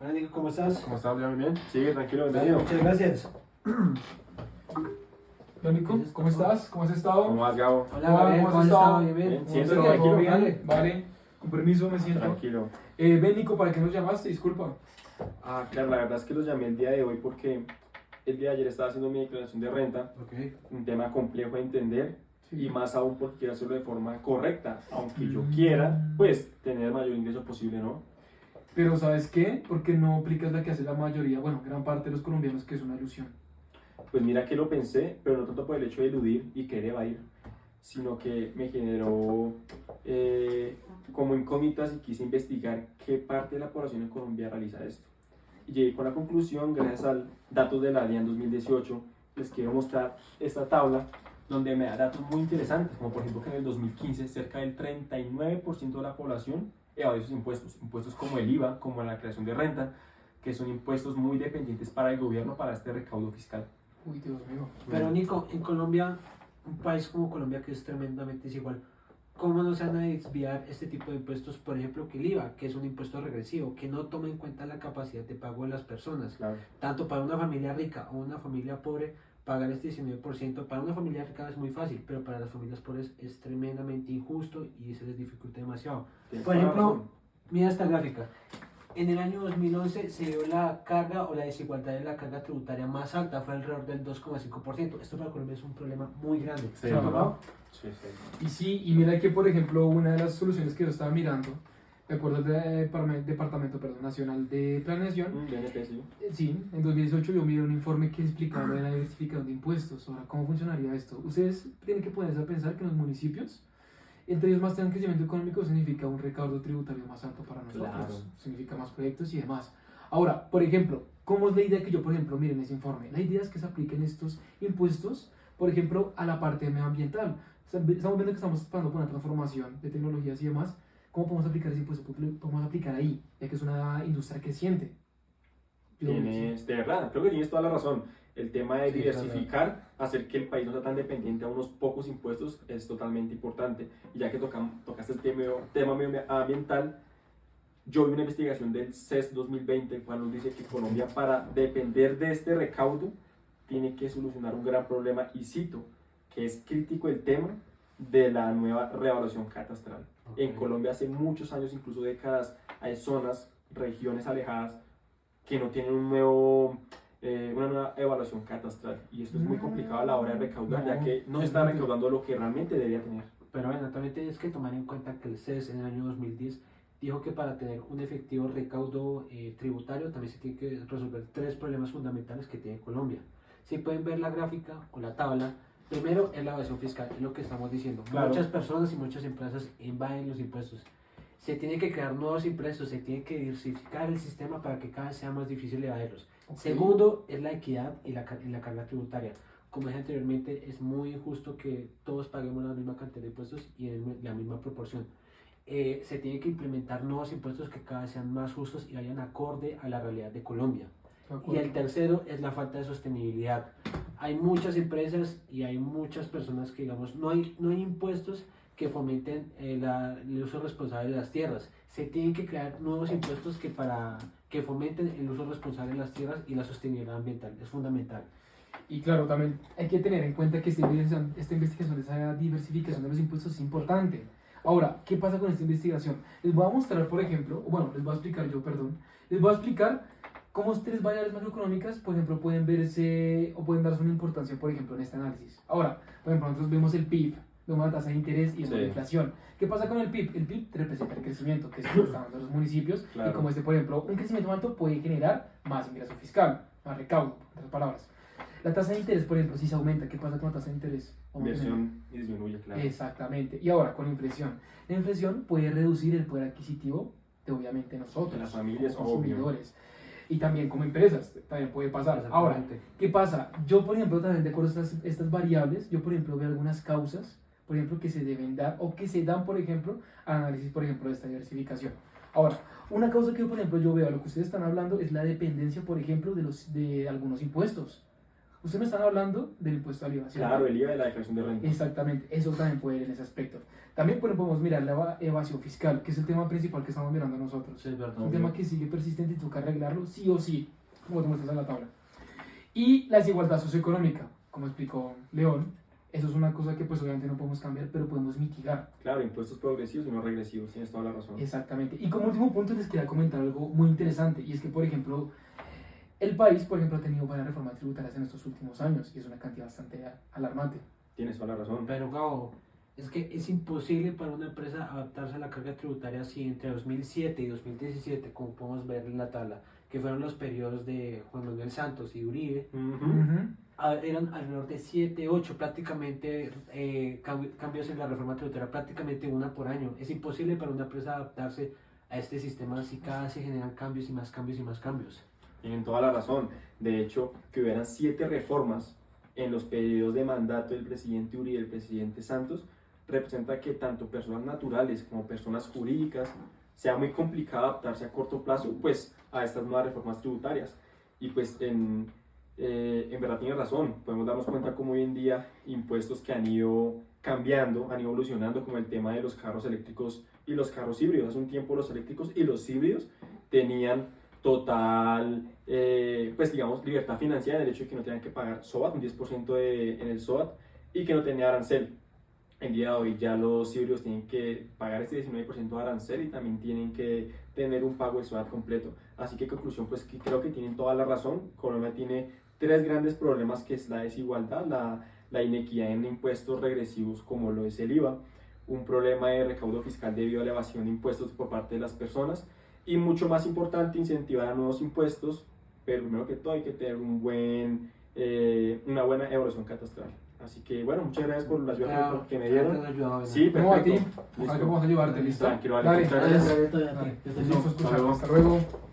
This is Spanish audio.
Hola Nico, ¿cómo estás? ¿Cómo estás? ¿Bien? Bien. Sí, tranquilo, Dale, bienvenido. muchas gracias. Hola Nico, ¿cómo estás? ¿Cómo has estado? ¿Cómo vas, Gabo? Hola Gabriel, ¿cómo has estado? Bien, bien. Bien, ¿Cómo siéntate, has estado? ¿Todo tranquilo. bien? Vale, con permiso me siento. Tranquilo. Ven Nico, ¿para qué nos llamaste? Disculpa. Claro, la verdad es que los llamé el día de hoy porque el día de ayer estaba haciendo mi declaración de renta, Ok. un tema complejo de entender Sí. y más aún porque quiero hacerlo de forma correcta, aunque yo quiera, pues, tener el mayor ingreso posible, ¿no? Pero ¿sabes qué? Porque no aplicas la que hace la mayoría, bueno, gran parte de los colombianos, que es una ilusión. Pues mira que lo pensé, pero no tanto por el hecho de eludir y querer evadir, sino que me generó como incógnitas y quise investigar qué parte de la población en Colombia realiza esto. Y llegué con la conclusión, gracias a datos de la DIAN 2018, les quiero mostrar esta tabla donde me da datos muy interesantes, como por ejemplo que en el 2015 cerca del 39% de la población evadió sus impuestos, impuestos como el IVA, como la creación de renta, que son impuestos muy dependientes para el gobierno, para este recaudo fiscal. Uy, Dios mío. Pero Nico, en Colombia, un país como Colombia que es tremendamente desigual, ¿cómo no se van a desviar este tipo de impuestos? Por ejemplo, que el IVA, que es un impuesto regresivo, que no toma en cuenta la capacidad de pago de las personas. Claro. Tanto para una familia rica o una familia pobre, pagar este 19%, para una familia rica es muy fácil, pero para las familias pobres es tremendamente injusto y se les dificulta demasiado. Tienes Por toda la ejemplo, razón. mira esta gráfica. En el año 2011 se dio la carga o la desigualdad de la carga tributaria más alta, fue alrededor del 2,5%. Esto para Colombia es un problema muy grande. Sí, ¿Se ha tocado? Sí, sí. Y sí, y mira que por ejemplo una de las soluciones que yo estaba mirando, de acuerdo al Departamento Nacional de Planeación, DNP, sí. sí, en 2018 yo miré un informe que explicaba lo de la diversificación de impuestos. Ahora, ¿cómo funcionaría esto? Ustedes tienen que ponerse a pensar que en los municipios, entre ellos más tengan crecimiento económico, significa un recaudo tributario más alto para nosotros, Claro. significa más proyectos y demás. Ahora, por ejemplo, ¿cómo es la idea que yo, por ejemplo, miren ese informe? La idea es que se apliquen estos impuestos, por ejemplo, a la parte medioambiental. O sea, estamos viendo que estamos pasando por una transformación de tecnologías y demás. ¿Cómo podemos aplicar ese impuesto? ¿Cómo lo podemos aplicar ahí? Ya que es una industria creciente. Tienes, de verdad, creo que tienes toda la razón. El tema de Sí, diversificar, hacer que el país no sea tan dependiente a unos pocos impuestos es totalmente importante. Y ya que tocaste el tema medioambiental, yo vi una investigación del CES 2020, el cual nos dice que Colombia, para depender de este recaudo, tiene que solucionar un gran problema, y cito, que es crítico el tema de la nueva revaluación catastral. Ok. En Colombia hace muchos años, incluso décadas, hay zonas, regiones alejadas que no tienen una nueva evaluación catastral, y esto es muy complicado a la hora de recaudar, ya que no se está recaudando lo que realmente debería tener. Pero bueno, también tienes que tomar en cuenta que el CES en el año 2010 dijo que para tener un efectivo recaudo tributario también se tiene que resolver tres problemas fundamentales que tiene Colombia. Si pueden ver la gráfica o la tabla, primero es la evasión fiscal, es lo que estamos diciendo. Claro. Muchas personas y muchas empresas evaden los impuestos. Se tiene que crear nuevos impuestos, se tiene que diversificar el sistema para que cada vez sea más difícil evadirlos. Ok. Segundo es la equidad y la carga tributaria. Como dije anteriormente, es muy injusto que todos paguemos la misma cantidad de impuestos y en la misma proporción. Se tiene que implementar nuevos impuestos que cada vez sean más justos y vayan acorde a la realidad de Colombia. De Y acuerdo. el tercero es la falta de sostenibilidad. Hay muchas empresas y hay muchas personas que, digamos, no hay impuestos que fomenten el uso responsable de las tierras. Se tienen que crear nuevos impuestos que fomenten el uso responsable de las tierras y la sostenibilidad ambiental. Es fundamental. Y claro, también hay que tener en cuenta que esta investigación, esa diversificación de los impuestos es importante. Ahora, ¿qué pasa con esta investigación? Les voy a mostrar, por ejemplo, bueno, les voy a explicar yo, perdón, les voy a explicar cómo tres variables macroeconómicas, por ejemplo, pueden verse o pueden darse una importancia, por ejemplo, en este análisis. Ahora, por ejemplo, nosotros vemos el PIB, vemos la tasa de interés y vemos la Sí. inflación. ¿Qué pasa con el PIB? El PIB representa el crecimiento que están dando los municipios, Claro. y como por ejemplo, un crecimiento alto puede generar más ingreso fiscal, más recaudo, en otras palabras. La tasa de interés, por ejemplo, si se aumenta, ¿qué pasa con la tasa de interés? Inversión disminuye, claro. Exactamente. Y ahora, con la inflación. La inflación puede reducir el poder adquisitivo de, obviamente, nosotros, De las familias, como obvio. consumidores. Y también como empresas, también puede pasar. Ahora, Exactamente. ¿qué pasa? Yo, por ejemplo, también de acuerdo a estas variables, yo, por ejemplo, veo algunas causas, por ejemplo, que se deben dar o que se dan, por ejemplo, al análisis, por ejemplo, de esta diversificación. Ahora, una causa que, por ejemplo, yo veo a lo que ustedes están hablando es la dependencia, por ejemplo, de algunos impuestos. Ustedes me están hablando del impuesto al IVA, ¿cierto? Claro, el IVA de la declaración de renta. Exactamente, eso también puede ir en ese aspecto. También podemos mirar la evasión fiscal, que es el tema principal que estamos mirando nosotros. Sí, es verdad. Un tema que sigue persistente y toca arreglarlo sí o sí, como te muestras en la tabla. Y la desigualdad socioeconómica, como explicó León, eso es una cosa que pues obviamente no podemos cambiar, pero podemos mitigar. Claro, impuestos progresivos y no regresivos, tienes toda la razón. Exactamente. Y como último punto les quería comentar algo muy interesante, y es que, por ejemplo, el país, por ejemplo, ha tenido varias reformas tributarias en estos últimos años, y es una cantidad bastante alarmante. Tienes toda la razón. Pero Gabo, es que es imposible para una empresa adaptarse a la carga tributaria si entre 2007 y 2017, como podemos ver en la tabla, que fueron los periodos de Juan Manuel Santos y Uribe, eran alrededor de 7, 8 prácticamente cambios en la reforma tributaria, prácticamente una por año. Es imposible para una empresa adaptarse a este sistema si cada vez se generan cambios y más cambios y más cambios. Tienen toda la razón. De hecho, que hubieran 7 reformas en los periodos de mandato del presidente Uribe y del presidente Santos representa que tanto personas naturales como personas jurídicas sea muy complicado adaptarse a corto plazo pues a estas nuevas reformas tributarias. Y pues en verdad tiene razón, podemos darnos cuenta como hoy en día impuestos que han ido cambiando, han ido evolucionando, como el tema de los carros eléctricos y los carros híbridos. Hace un tiempo los eléctricos y los híbridos tenían total, pues digamos, libertad financiera en el hecho de que no tenían que pagar SOAT, un 10% en el SOAT, y que no tenía arancel. El día de hoy ya los híbridos tienen que pagar este 19% de arancel y también tienen que tener un pago de SOAT completo. Así que en conclusión, pues que creo que tienen toda la razón. Colombia tiene 3 grandes problemas, que es la desigualdad, la inequidad en impuestos regresivos como lo es el IVA, un problema de recaudo fiscal debido a la evasión de impuestos por parte de las personas, y mucho más importante, incentivar a nuevos impuestos, pero primero que todo hay que tener una buena evaluación catastral. Así que bueno, muchas gracias por la ayuda que me dieron. Sí, No, a ti, perfecto. ojalá que podamos ayudarte, ¿listo? Tranquilo, vale, Dale, muchas gracias. gracias. Dale, Dale, listo, escuchar. luego. Hasta luego.